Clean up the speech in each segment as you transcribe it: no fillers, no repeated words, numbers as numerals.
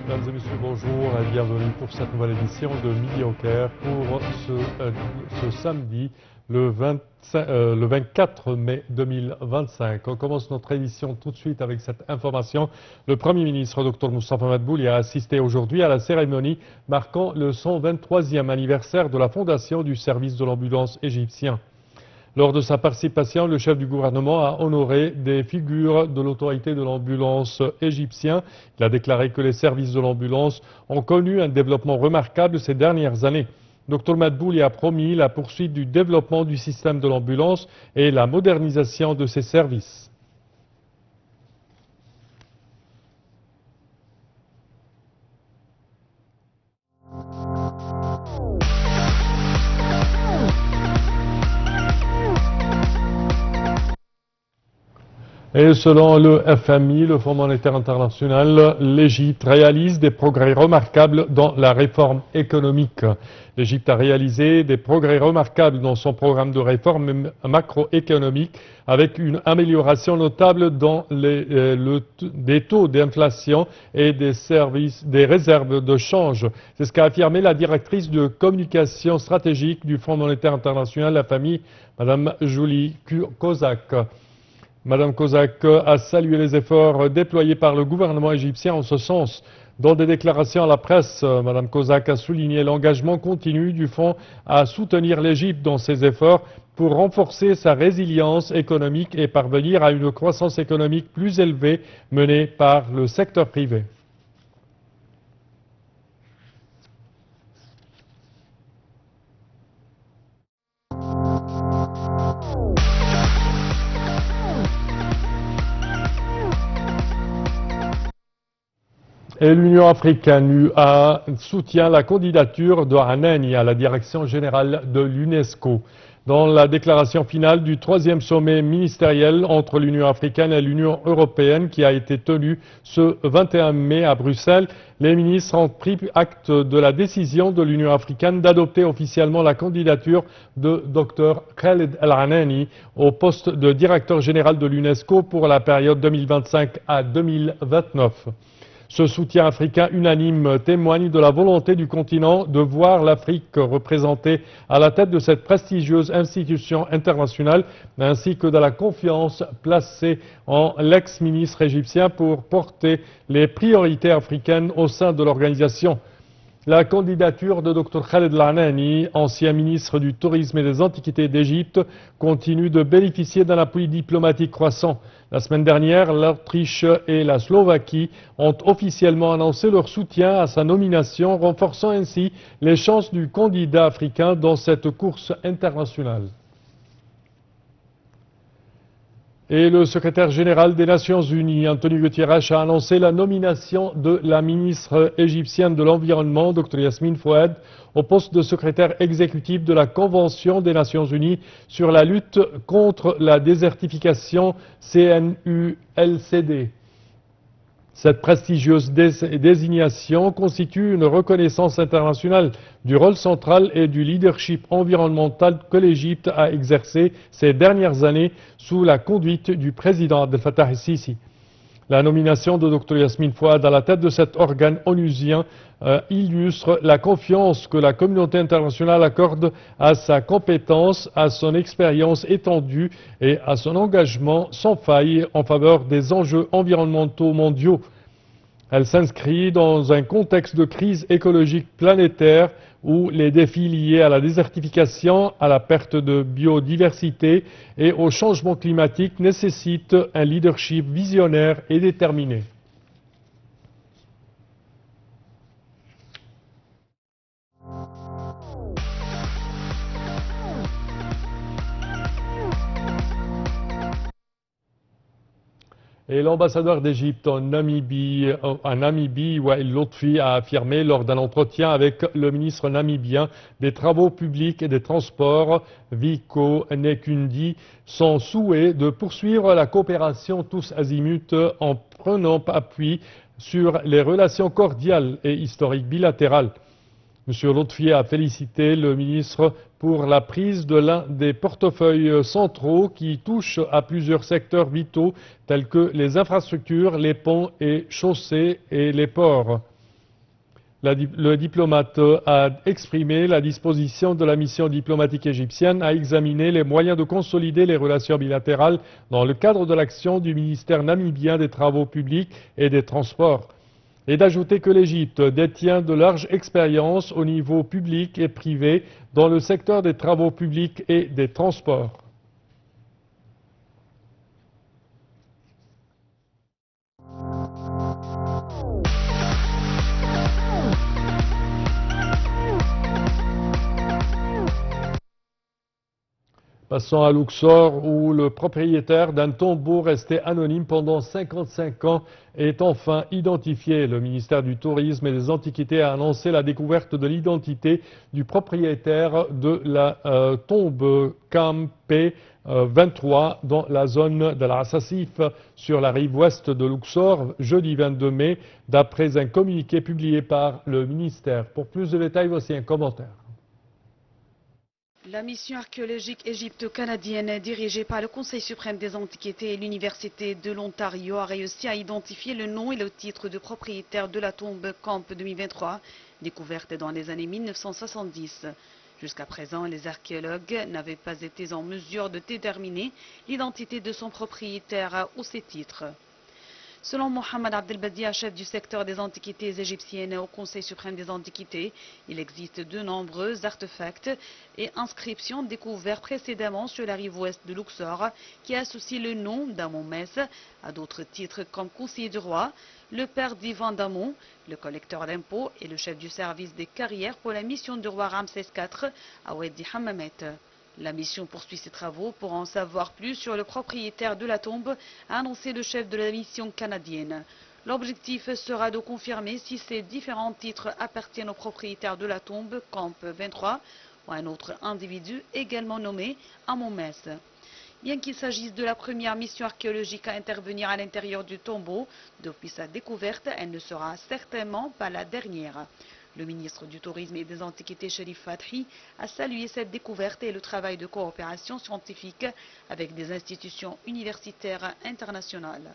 Mesdames et messieurs, bonjour et bienvenue pour cette nouvelle édition de Midi au Caire pour ce samedi, le 24 mai 2025. On commence notre édition tout de suite avec cette information. Le Premier ministre, Dr Moustapha Madbouli, a assisté aujourd'hui à la cérémonie marquant le 123e anniversaire de la fondation du service de l'ambulance égyptien. Lors de sa participation, le chef du gouvernement a honoré des figures de l'autorité de l'ambulance égyptien. Il a déclaré que les services de l'ambulance ont connu un développement remarquable ces dernières années. Dr Madbouli a promis la poursuite du développement du système de l'ambulance et la modernisation de ses services. Et selon le FMI, le Fonds monétaire international, l'Égypte réalise des progrès remarquables dans la réforme économique. L'Égypte a réalisé des progrès remarquables dans son programme de réforme macroéconomique avec une amélioration notable dans des taux d'inflation et des réserves de change. C'est ce qu'a affirmé la directrice de communication stratégique du Fonds monétaire international, la FMI, Mme Julie Kozak. Madame Kozak a salué les efforts déployés par le gouvernement égyptien en ce sens. Dans des déclarations à la presse, Madame Kozak a souligné l'engagement continu du Fonds à soutenir l'Égypte dans ses efforts pour renforcer sa résilience économique et parvenir à une croissance économique plus élevée menée par le secteur privé. Et l'Union africaine soutient la candidature de Hanani à la direction générale de l'UNESCO. Dans la déclaration finale du 3e sommet ministériel entre l'Union africaine et l'Union européenne qui a été tenu ce 21 mai à Bruxelles, les ministres ont pris acte de la décision de l'Union africaine d'adopter officiellement la candidature de Dr Khaled El Hanani au poste de directeur général de l'UNESCO pour la période 2025 à 2029. Ce soutien africain unanime témoigne de la volonté du continent de voir l'Afrique représentée à la tête de cette prestigieuse institution internationale, ainsi que de la confiance placée en l'ex-ministre égyptien pour porter les priorités africaines au sein de l'organisation. La candidature de Dr Khaled El Hanani, ancien ministre du Tourisme et des Antiquités d'Égypte, continue de bénéficier d'un appui diplomatique croissant. La semaine dernière, l'Autriche et la Slovaquie ont officiellement annoncé leur soutien à sa nomination, renforçant ainsi les chances du candidat africain dans cette course internationale. Et le secrétaire général des Nations Unies, Antonio Guterres, a annoncé la nomination de la ministre égyptienne de l'Environnement, Dr Yasmine Fouad, au poste de secrétaire exécutif de la Convention des Nations Unies sur la lutte contre la désertification CNULCD. Cette prestigieuse désignation constitue une reconnaissance internationale du rôle central et du leadership environnemental que l'Égypte a exercé ces dernières années sous la conduite du président Abdel Fattah el-Sisi. La nomination de Dr Yasmine Fouad à la tête de cet organe onusien illustre la confiance que la communauté internationale accorde à sa compétence, à son expérience étendue et à son engagement sans faille en faveur des enjeux environnementaux mondiaux. Elle s'inscrit dans un contexte de crise écologique planétaire où les défis liés à la désertification, à la perte de biodiversité et au changement climatique nécessitent un leadership visionnaire et déterminé. Et l'ambassadeur d'Égypte en Namibie, Wael Lotfi, a affirmé lors d'un entretien avec le ministre namibien des Travaux publics et des Transports, Viko Nekundi, son souhait de poursuivre la coopération tous azimuts en prenant appui sur les relations cordiales et historiques bilatérales. M. Lotfi a félicité le ministre pour la prise de l'un des portefeuilles centraux qui touchent à plusieurs secteurs vitaux tels que les infrastructures, les ponts et chaussées et les ports. Le diplomate a exprimé la disposition de la mission diplomatique égyptienne à examiner les moyens de consolider les relations bilatérales dans le cadre de l'action du ministère namibien des Travaux publics et des Transports, et d'ajouter que l'Égypte détient de larges expériences au niveau public et privé dans le secteur des travaux publics et des transports. Passons à Luxor, où le propriétaire d'un tombeau resté anonyme pendant 55 ans est enfin identifié. Le ministère du Tourisme et des Antiquités a annoncé la découverte de l'identité du propriétaire de la tombe Kampé 23 dans la zone de l'Assasif sur la rive ouest de Luxor, jeudi 22 mai, d'après un communiqué publié par le ministère. Pour plus de détails, voici un commentaire. La mission archéologique égypto-canadienne dirigée par le Conseil suprême des Antiquités et l'Université de l'Ontario a réussi à identifier le nom et le titre de propriétaire de la tombe Camp 2023, découverte dans les années 1970. Jusqu'à présent, les archéologues n'avaient pas été en mesure de déterminer l'identité de son propriétaire ou ses titres. Selon Mohamed Abdelbadia, chef du secteur des antiquités égyptiennes au Conseil suprême des Antiquités, il existe de nombreux artefacts et inscriptions découverts précédemment sur la rive ouest de Luxor qui associent le nom d'Amon Mess à d'autres titres comme conseiller du roi, le père d'Ivan d'Amon, le collecteur d'impôts et le chef du service des carrières pour la mission du roi Ramsès IV à Wadi Hammamet. La mission poursuit ses travaux pour en savoir plus sur le propriétaire de la tombe, a annoncé le chef de la mission canadienne. L'objectif sera de confirmer si ces différents titres appartiennent au propriétaire de la tombe, Camp 23, ou à un autre individu également nommé Amon Mess. Bien qu'il s'agisse de la première mission archéologique à intervenir à l'intérieur du tombeau, depuis sa découverte, elle ne sera certainement pas la dernière. Le ministre du Tourisme et des Antiquités, Cherif Fathi, a salué cette découverte et le travail de coopération scientifique avec des institutions universitaires internationales.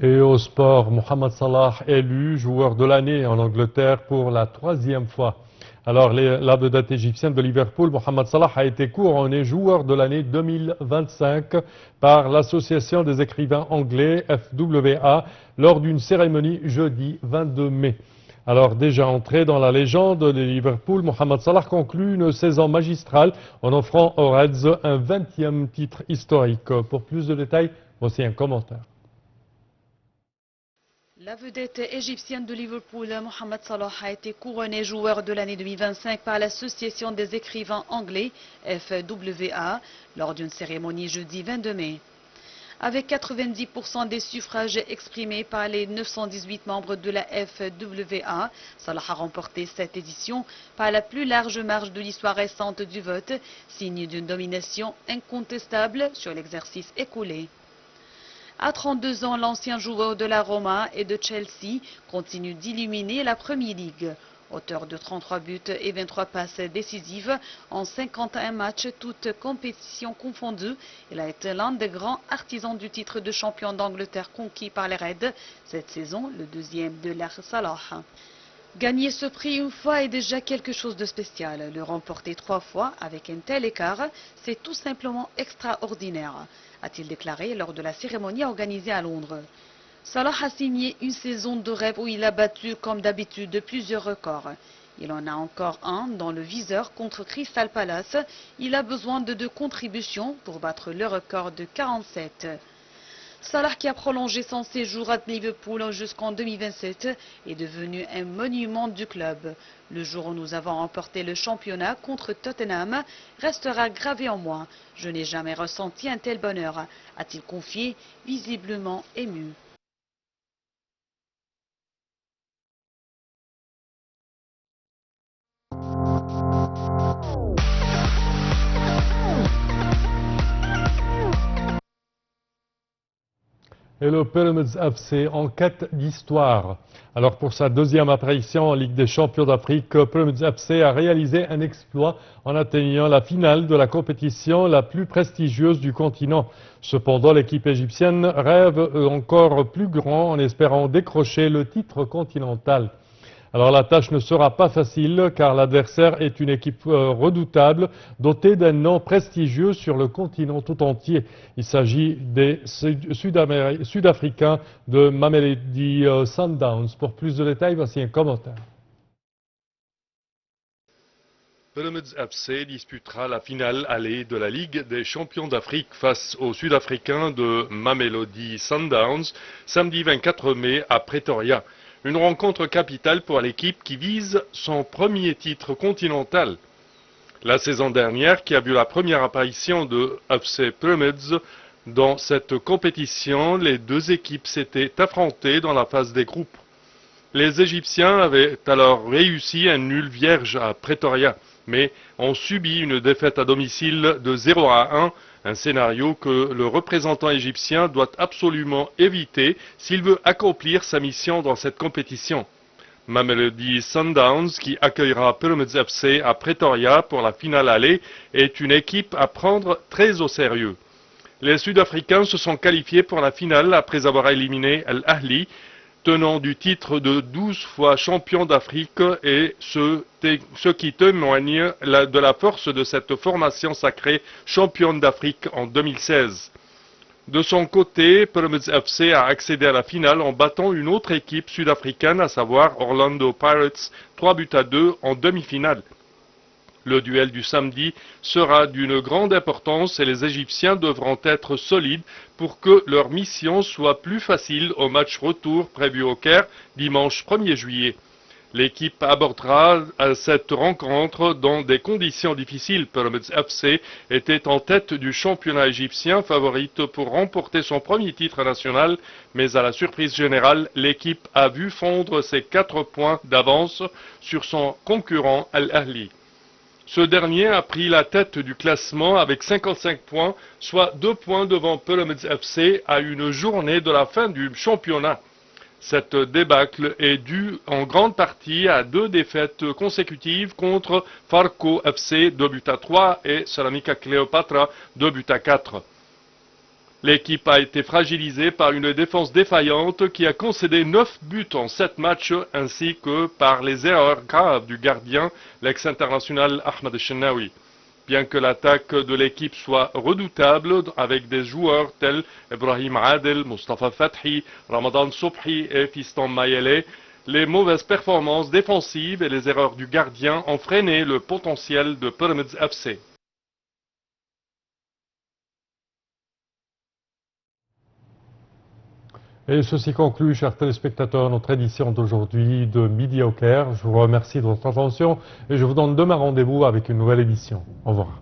Et au sport, Mohamed Salah élu joueur de l'année en Angleterre pour la 3e fois. Alors, la vedette égyptienne de Liverpool, Mohamed Salah, a été couronné joueur de l'année 2025 par l'Association des écrivains anglais, FWA, lors d'une cérémonie jeudi 22 mai. Alors, déjà entré dans la légende de Liverpool, Mohamed Salah conclut une saison magistrale en offrant aux Reds un 20e titre historique. Pour plus de détails, voici un commentaire. La vedette égyptienne de Liverpool, Mohamed Salah, a été couronné joueur de l'année 2025 par l'Association des écrivains anglais, FWA, lors d'une cérémonie jeudi 22 mai. Avec 90% des suffrages exprimés par les 918 membres de la FWA, Salah a remporté cette édition par la plus large marge de l'histoire récente du vote, signe d'une domination incontestable sur l'exercice écoulé. À 32 ans, l'ancien joueur de la Roma et de Chelsea continue d'illuminer la Premier League. Auteur de 33 buts et 23 passes décisives en 51 matchs, toutes compétitions confondues, il a été l'un des grands artisans du titre de champion d'Angleterre conquis par les Reds cette saison, le deuxième de l'ère Salah. Gagner ce prix une fois est déjà quelque chose de spécial. Le remporter 3 fois avec un tel écart, c'est tout simplement extraordinaire, a-t-il déclaré lors de la cérémonie organisée à Londres. Salah a signé une saison de rêve où il a battu comme d'habitude plusieurs records. Il en a encore un dans le viseur contre Crystal Palace. Il a besoin de 2 contributions pour battre le record de 47. Salah, qui a prolongé son séjour à Liverpool jusqu'en 2027, est devenu un monument du club. Le jour où nous avons remporté le championnat contre Tottenham restera gravé en moi. Je n'ai jamais ressenti un tel bonheur, a-t-il confié, visiblement ému. Et le Pyramids FC en quête d'histoire. Alors pour sa deuxième apparition en Ligue des champions d'Afrique, Pyramids FC a réalisé un exploit en atteignant la finale de la compétition la plus prestigieuse du continent. Cependant, l'équipe égyptienne rêve encore plus grand en espérant décrocher le titre continental. Alors la tâche ne sera pas facile car l'adversaire est une équipe redoutable, dotée d'un nom prestigieux sur le continent tout entier. Il s'agit des Sud-Africains de Mamelodi Sundowns. Pour plus de détails, voici un commentaire. Pyramids FC disputera la finale allée de la Ligue des champions d'Afrique face aux Sud-Africains de Mamelodi Sundowns samedi 24 mai à Pretoria. Une rencontre capitale pour l'équipe qui vise son premier titre continental. La saison dernière, qui a vu la première apparition de FC Pyramids dans cette compétition, les deux équipes s'étaient affrontées dans la phase des groupes. Les Égyptiens avaient alors réussi un nul vierge à Pretoria, mais ont subi une défaite à domicile de 0-1, un scénario que le représentant égyptien doit absolument éviter s'il veut accomplir sa mission dans cette compétition. Mamelodi Sundowns, qui accueillera Pyramids FC à Pretoria pour la finale allée, est une équipe à prendre très au sérieux. Les Sud-Africains se sont qualifiés pour la finale après avoir éliminé Al Ahly, tenant du titre de 12 fois champion d'Afrique, et ce qui témoigne de la force de cette formation sacrée championne d'Afrique en 2016. De son côté, Pyramids FC a accédé à la finale en battant une autre équipe sud-africaine, à savoir Orlando Pirates, 3-2 en demi-finale. Le duel du samedi sera d'une grande importance et les Égyptiens devront être solides pour que leur mission soit plus facile au match retour prévu au Caire dimanche 1er juillet. L'équipe abordera cette rencontre dans des conditions difficiles. Pyramids FC était en tête du championnat égyptien, favorite pour remporter son premier titre national, mais à la surprise générale, l'équipe a vu fondre ses 4 points d'avance sur son concurrent Al Ahly. Ce dernier a pris la tête du classement avec 55 points, soit 2 points devant Pyramids FC à une journée de la fin du championnat. Cette débâcle est due en grande partie à 2 défaites consécutives contre Farco FC 2-3 et Ceramica Cleopatra 2-4. L'équipe a été fragilisée par une défense défaillante qui a concédé 9 buts en 7 matchs, ainsi que par les erreurs graves du gardien, l'ex-international Ahmed Chenaoui. Bien que l'attaque de l'équipe soit redoutable, avec des joueurs tels Ibrahim Adel, Mustafa Fathi, Ramadan Sobhi et Fiston Mayele, les mauvaises performances défensives et les erreurs du gardien ont freiné le potentiel de Pyramids FC. Et ceci conclut, chers téléspectateurs, notre édition d'aujourd'hui de Midi au Caire. Je vous remercie de votre attention et je vous donne demain rendez-vous avec une nouvelle édition. Au revoir.